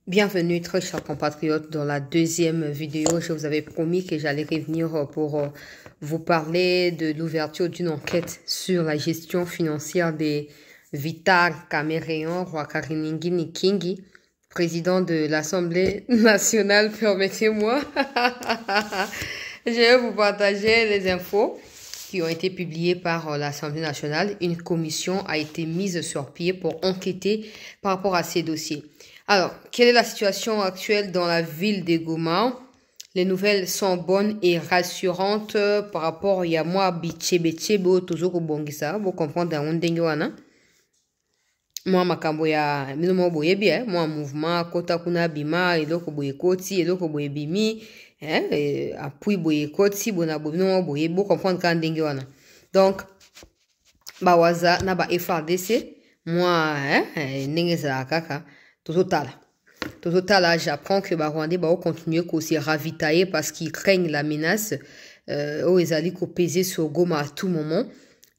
Bienvenue très chers compatriotes dans la deuxième vidéo. Je vous avais promis que j'allais revenir pour vous parler de l'ouverture d'une enquête sur la gestion financière des Vital Cameréon Rwakariningini Kingi, président de l'Assemblée nationale. Permettez-moi, je vais vous partager les infos qui ont été publiées par l'Assemblée nationale. Une commission a été mise sur pied pour enquêter par rapport à ces dossiers. Alors, quelle est la situation actuelle dans la ville de Goma? Les nouvelles sont bonnes et rassurantes par rapport à moi, Bichebechebo, toujours Bongisa, vous comprenez dans Ndengoana. Moi, makambo ya minomo boye bien, moi mouvement kota kuna bima eloko boye koti eloko boye bimi, appui boye koti bona bono boye bo comprendre quand Ndengoana. Donc, bawaza na ba FRDC, moi ndengeza kaka. Total, j'apprends que les Rwandais vont continuer à se ravitailler parce qu'ils craignent la menace. Ils allaient peser sur Goma à tout moment.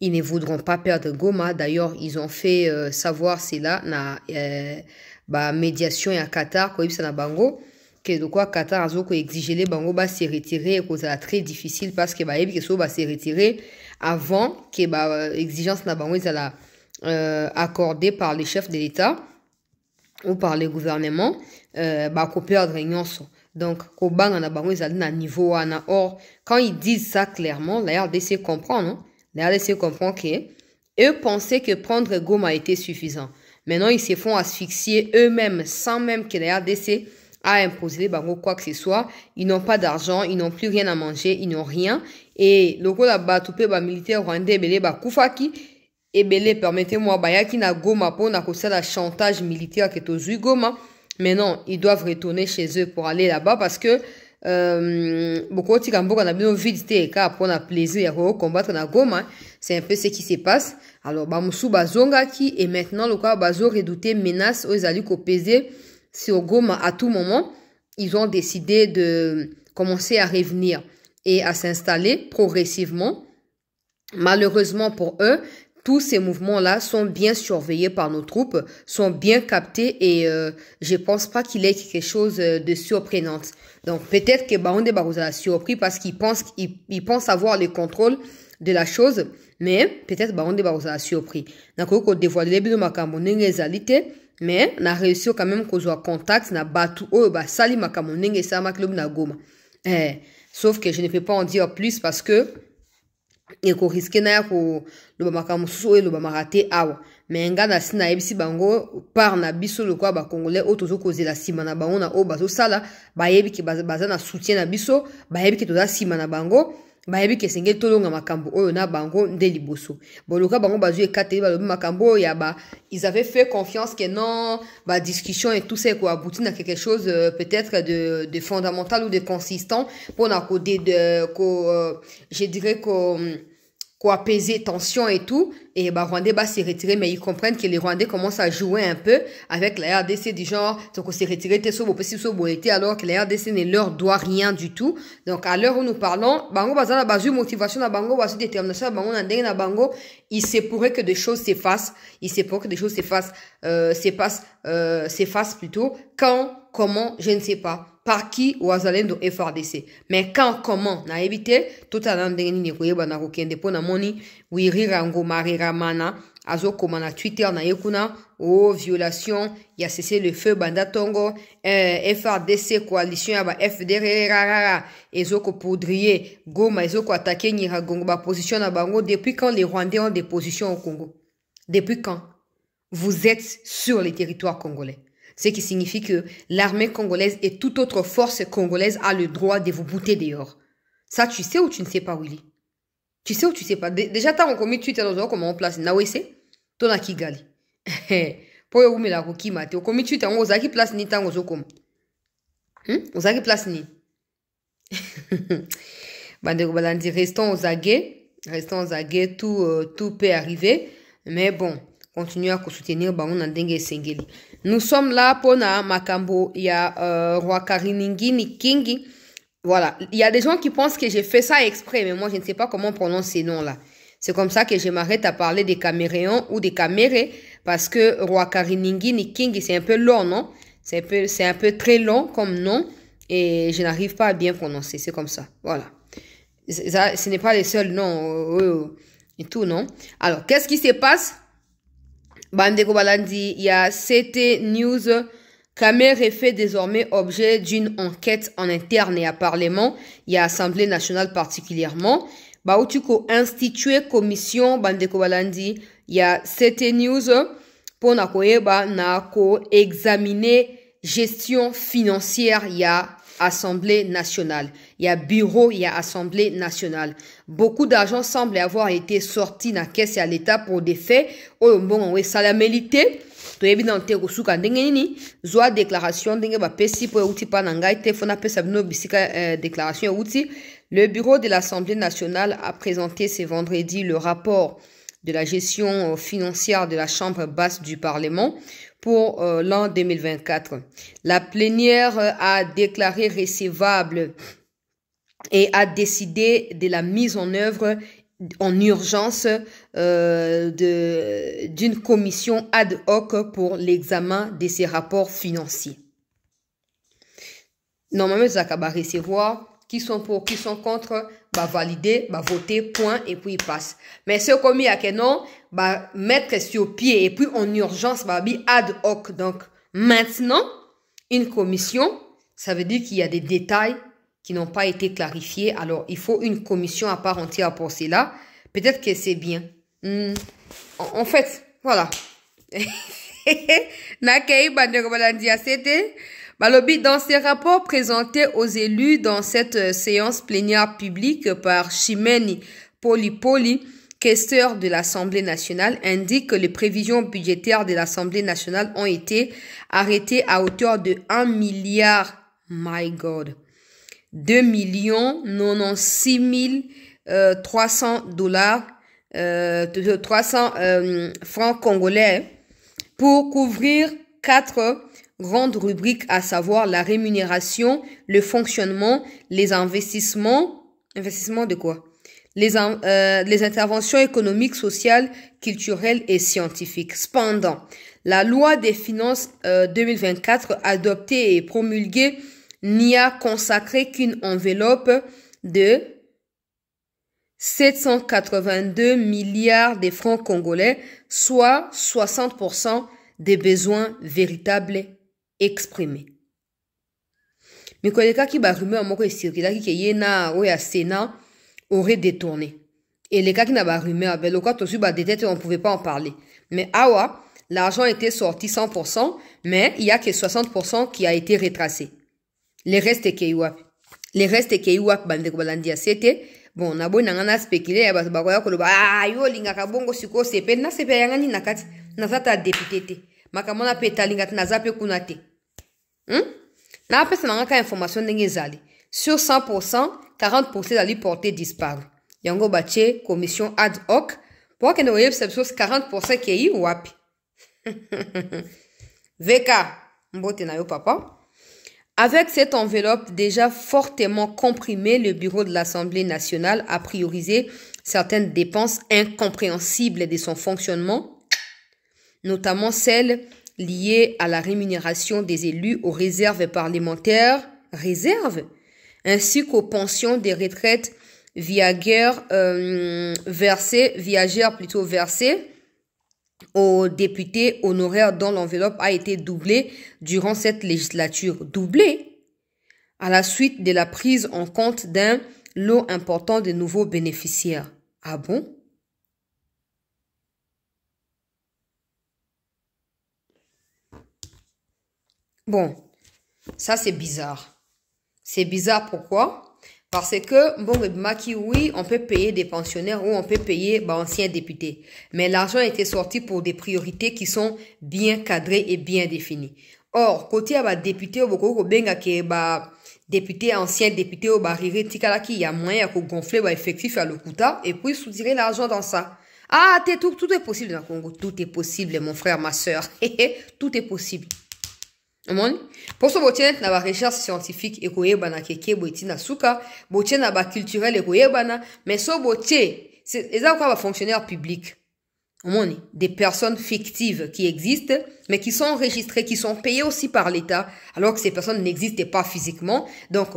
Ils ne voudront pas perdre Goma. D'ailleurs, ils ont fait savoir cela na médiation à Qatar, quoi na bango que de quoi Qatar a exigé les bango ba se retirer et que ça très difficile parce que que va se retirer avant que exigence na bango ils accordée par les chefs de l'État ou par le gouvernement, qu'on perdre nyonso. Donc, qu'on bang na bango ils na niveau ana. Or, quand ils disent ça clairement, la RDC comprend, non? La RDC comprend que eux pensaient que prendre Goma était suffisant. Maintenant, ils se font asphyxier eux-mêmes, sans même que la RDC a imposé les bango quoi que ce soit. Ils n'ont pas d'argent, ils n'ont plus rien à manger, ils n'ont rien. Et le la batoupé militaire rwandais belé kufaki. Et belé, permettez-moi, bayaki na Goma pour na la chantage militaire qui est aux Goma. Mais non, ils doivent retourner chez eux pour aller là-bas parce que beaucoup de gens ont visité pour na plaisir à combattre na Goma. C'est un peu ce qui se passe. Alors, Bamusu Bazongaki et maintenant le cas Bazo redouté menace aux alliés qu'on pesait sur Goma à tout moment. Ils ont décidé de commencer à revenir et à s'installer progressivement. Malheureusement pour eux, tous ces mouvements-là sont bien surveillés par nos troupes, sont bien captés et je pense pas qu'il y ait quelque chose de surprenant. Donc peut-être que Baoundé Barouza a surpris parce qu'il pense avoir le contrôle de la chose, mais peut-être Baoundé Barouza a surpris. Donc on dévoile les makambo n'engezalité, mais on a réussi quand même qu'on soit contact na batu sali makambo n'engesa maklob na Goma. Sauf que je ne peux pas en dire plus parce que et qu'on risque na ko le makamusu et le marate awa mais ngana sina ebisi bango par na biso le quoi ba congolais otozo koze la sima na bango na o bazo sala ba yebi ki baza na soutien na biso ba yebi ki toza sima na bango ba yebi ki senge tolonga makambo oyo na bango nde liboso boloka bango bazo ekateli ba lobi makambo ya ba ils avaient fait confiance que non ba discussion et tout ça quoi aboutir à quelque chose peut-être de fondamental ou de consistant pour na je dirais qu'on apaiser tension et tout et Rwandais se retirer mais ils comprennent que les Rwandais commencent à jouer un peu avec la RDC du genre donc se retirer alors que la RDC ne leur doit rien du tout. Donc à l'heure où nous parlons bango bazana bazu motivation na bango bazu détermination na bango na ndenge na bango il se pourrait que des choses s'effacent s'effacent plutôt quand comment je ne sais pas par qui wazalendo FRDC mais quand comment na éviter totalement ndenge nini koyeba na kokende po na moni wirira ngomarira mana azo koma na Twitter na yekuna violation ya cessé le feu banda tongo FRDC coalition ya ba FDR ezoko poudrier Goma ezoko attaquer Nyiragongo ba position na bango depuis quand les Rwandais ont des positions au Congo? Depuis quand vous êtes sur les territoires congolais? Ce qui signifie que l'armée congolaise et toute autre force congolaise a le droit de vous bouter dehors. Ça, tu sais ou tu ne sais pas, Willy? Tu sais ou tu sais pas? Déjà, t'as commis Twitter dans comment on place. Na wese? Tona Kigali. Pour vous, mais la roki mate. Au commis Twitter, on zaki place ni tango zokom. On zaki place ni. Bandeko balandi, restons aux aguets, tout peut arriver. Mais bon, continuez à soutenir Bango Nandenge Sengeli. Nous sommes là pour na makambo ya Rwakariningini Kingi. Voilà, il y a des gens qui pensent que j'ai fait ça exprès, mais moi je ne sais pas comment on prononce ces noms-là. C'est comme ça que je m'arrête à parler des Caméréons ou des Camérés, parce que Rwakariningini Kingi c'est un peu long, non? C'est un peu très long comme nom et je n'arrive pas à bien prononcer. C'est comme ça. Voilà. Ce n'est pas les seuls noms et tout, non? Alors, qu'est-ce qui se passe? Bandeko Balandi, il y a CT News. Kamer fait désormais objet d'une enquête en interne et à Parlement. Il y a Assemblée nationale particulièrement. Baoutuko institué commission Bandeko Balandi. Il y a CT News pour examiner gestion financière. Il y a Assemblée nationale. Il y a bureau, il y a Assemblée nationale. Beaucoup d'argent semble avoir été sorti dans la caisse et à l'État pour des faits. Oh, bon, oui, ça l'a mérité. To évident suka ndenge nini zoa déclaration ndenge ba pesi po uti pa nangai te fona pesa bino bisika déclaration uti. Le bureau de l'Assemblée nationale a présenté ce vendredi le rapport de la gestion financière de la Chambre basse du Parlement pour l'an 2024. La plénière a déclaré recevable et a décidé de la mise en œuvre en urgence d'une commission ad hoc pour l'examen de ces rapports financiers. Normalement, ça va recevoir qui sont pour, qui sont contre, bah valider, bah voter, point, et puis il passe. Mais ce commis à que non, bah mettre sur pied, et puis en urgence, bah ad hoc. Donc, maintenant, une commission, ça veut dire qu'il y a des détails qui n'ont pas été clarifiés. Alors, il faut une commission à part entière pour cela. Peut-être que c'est bien. En fait, voilà. Dans ces rapports présentés aux élus dans cette séance plénière publique par Chimène Polipoli, questeur de l'Assemblée nationale, indique que les prévisions budgétaires de l'Assemblée nationale ont été arrêtées à hauteur de 1 milliard, my God, 2 96 300 dollars, 300 francs congolais pour couvrir 4 grandes rubriques, à savoir la rémunération, le fonctionnement, les investissements de quoi? Les interventions économiques, sociales, culturelles et scientifiques. Cependant, la loi des finances 2024 adoptée et promulguée n'y a consacré qu'une enveloppe de 782 milliards de francs congolais, soit 60% des besoins véritables exprimés. Mais quand les cas qui va rumeur moko circuler qui est na ou ya Sénat aurait détourné. Et les cas qui n'a pas rumeur, ben le cas tout suite détecté, on pouvait pas en parler. Mais awa, l'argent était sorti 100%, mais il y a que 60% qui a été retracé. Les restes keiwap. Les restes keiwap bande ko balandia c'était bon na boy nangana spéculer ya ba ko yakolo ba yo linga ka bongo siko sepe na sepe yangani nakati na zata député te makamona pe talinga na zape kunate na pesa nanga ka information ndenge zali sur 100% 40% dali porté disparu yango bache commission ad hoc pour que no yebse 40% kei wapi veka mbote na yo papa. Avec cette enveloppe déjà fortement comprimée, le bureau de l'Assemblée nationale a priorisé certaines dépenses incompréhensibles de son fonctionnement, notamment celles liées à la rémunération des élus, aux réserves parlementaires, ainsi qu'aux pensions des retraites viagères versées aux députés honoraires dont l'enveloppe a été doublée durant cette législature. Doublée à la suite de la prise en compte d'un lot important de nouveaux bénéficiaires. Ah bon? Bon, ça c'est bizarre. C'est bizarre pourquoi? Parce que, bon, oui, on peut payer des pensionnaires ou on peut payer anciens députés. Mais l'argent a été sorti pour des priorités qui sont bien cadrées et bien définies. Or, côté député, député, ancien député, il y a moyen de gonfler effectif à l'okuta et puis soutirer l'argent dans ça. Ah, tout est possible dans le Congo. Tout est possible, mon frère, ma soeur. Tout est possible. Pour ce botien na ba recherche scientifique et koyebana keke boitina suka botien na ba culturel et koyebana mais so botier c'est ça quoi ba fonctionnaire public Des personnes fictives qui existent, mais qui sont enregistrées, qui sont payées aussi par l'État, alors que ces personnes n'existaient pas physiquement. Donc,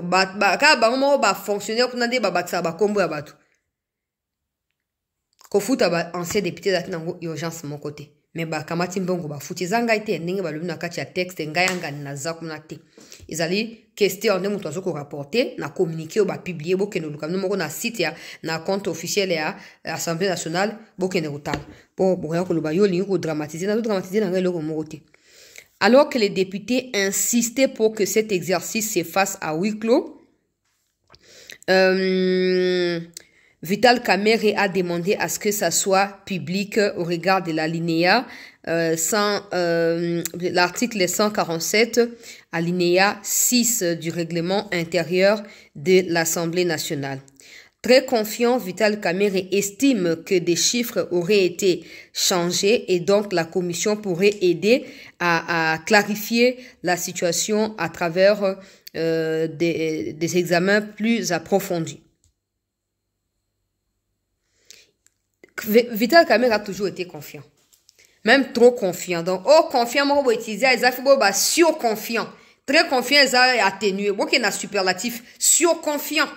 fonctionnaire pour nande ça kombo ya batu. Kofuta ancien député d'aki nango urgence mon côté. Mais kamati mbongo futi zanga ite ndenge balubi na kati ya texte ngayanga na zakuna te. Ezali question ndenge mutu azoko rapporter na communiquer ou publier bokende lukamno moko na site ya na compte officiel ya Assemblée nationale bokende kotala. Bon boya ko loba yo lingi ko dramatiser na ngelo ko moko te. Alors que les députés insistaient pour que cet exercice se fasse à huis clos, Vital Kamerhe a demandé à ce que ça soit public au regard de l'alinéa l'article 147, alinéa 6 du règlement intérieur de l'Assemblée nationale. Très confiant, Vital Kamerhe estime que des chiffres auraient été changés et donc la commission pourrait aider à clarifier la situation à travers des examens plus approfondis. Vital Kamerhe a toujours été confiant. Même trop confiant. Donc, confiant, moi, on va utiliser surconfiant. Très confiant, ça est atténué. Moi, qui est un superlatif, surconfiant.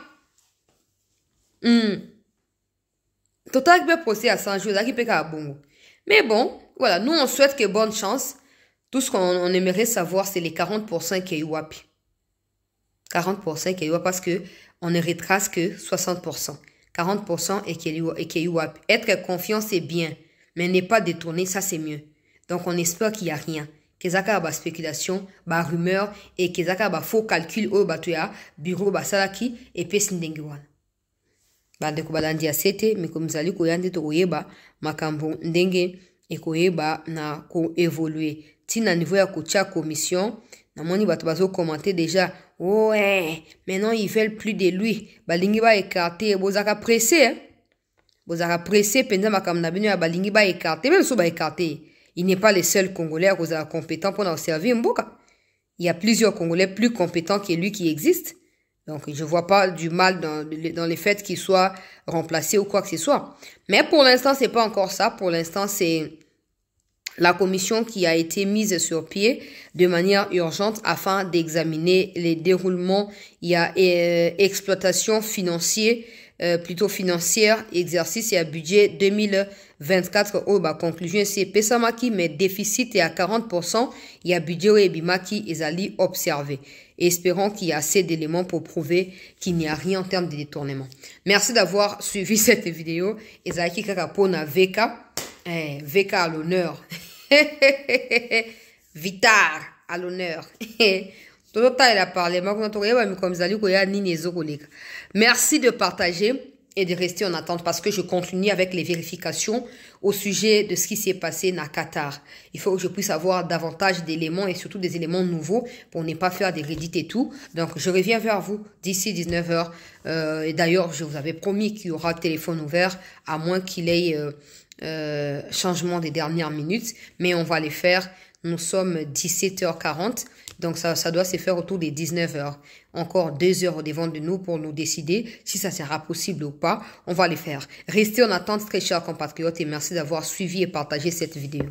Total, qui peut procéder à 100 jours, qui peut à bon. Mais bon, voilà, nous, on souhaite que bonne chance. Tout ce qu'on aimerait savoir, c'est les 40% qui est WAPI. 40% qui est WAPI parce que on ne retrace que 60%. 40% et qui est WAPI. Être confiant, c'est bien. Mais n'est pas détourné, ça c'est mieux. Donc on espère qu'il n'y a rien. Que ça a spéculation, rumeur et que ça a faux calcul au bureau salaki et pesindengiwan. Ndeko balandi asete mais comme zali ko yande to koyeba makambo ndenge e koyeba na ko évoluer. Tina niveau ya kocha commission na moni bato bazo commenter déjà ouais maintenant ils veulent plus de lui balingi ba écarter bozaka pressé hein. Bozaka pressé pendant makambo na bino ya balingi ba écarter même so ba écarter. Il n'est pas le seul Congolais à cause compétent pour en servir mboka. Il y a plusieurs Congolais plus compétents que lui qui existent. Donc, je vois pas du mal dans les faits qu'il soit remplacé ou quoi que ce soit. Mais pour l'instant, c'est pas encore ça. Pour l'instant, c'est la commission qui a été mise sur pied de manière urgente afin d'examiner les déroulements. Il y a exploitation financière, exercice et à budget 2024. Conclusion, c'est Pesamaki, mais déficit est à 40%. Il y a budget et Bimaki, ils allaient observer. Espérons qu'il y a assez d'éléments pour prouver qu'il n'y a rien en termes de détournement. Merci d'avoir suivi cette vidéo. Ezaki Kakapona VK. VK à l'honneur. Vitar à l'honneur. Merci de partager et de rester en attente parce que je continue avec les vérifications au sujet de ce qui s'est passé à Qatar. Il faut que je puisse avoir davantage d'éléments et surtout des éléments nouveaux pour ne pas faire des rédits et tout. Donc, je reviens vers vous d'ici 19h. Et d'ailleurs, je vous avais promis qu'il y aura le téléphone ouvert à moins qu'il ait changement des dernières minutes. Mais on va les faire. Nous sommes 17h40. Donc, ça doit se faire autour des 19h. Encore 2 heures devant de nous pour nous décider si ça sera possible ou pas. On va les faire. Restez en attente, très chers compatriotes, et merci d'avoir suivi et partagé cette vidéo.